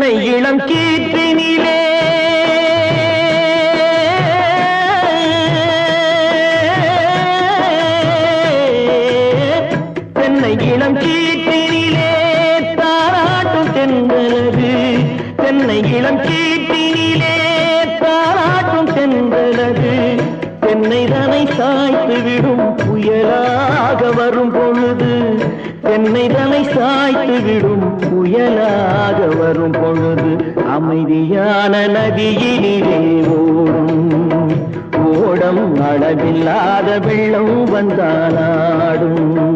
தென்னை இளம் கீற்றினிலே தென்னை இளம் கீற்றினிலே தாராட்டும் தென்றலது தென்னை இளம் கீற்றினிலே தாராட்டும் தென்றலது தென்னைதனை சாய்த்து விடும் புயலாக வரும் பொழுது தென்னைதனை சாய்த்து விடும் புயலாக வரும் பொழுது அமைதியான நதியினிலே ஓடும் ஓடம் அளவில்லாத வெள்ளம் வந்தாலாடும்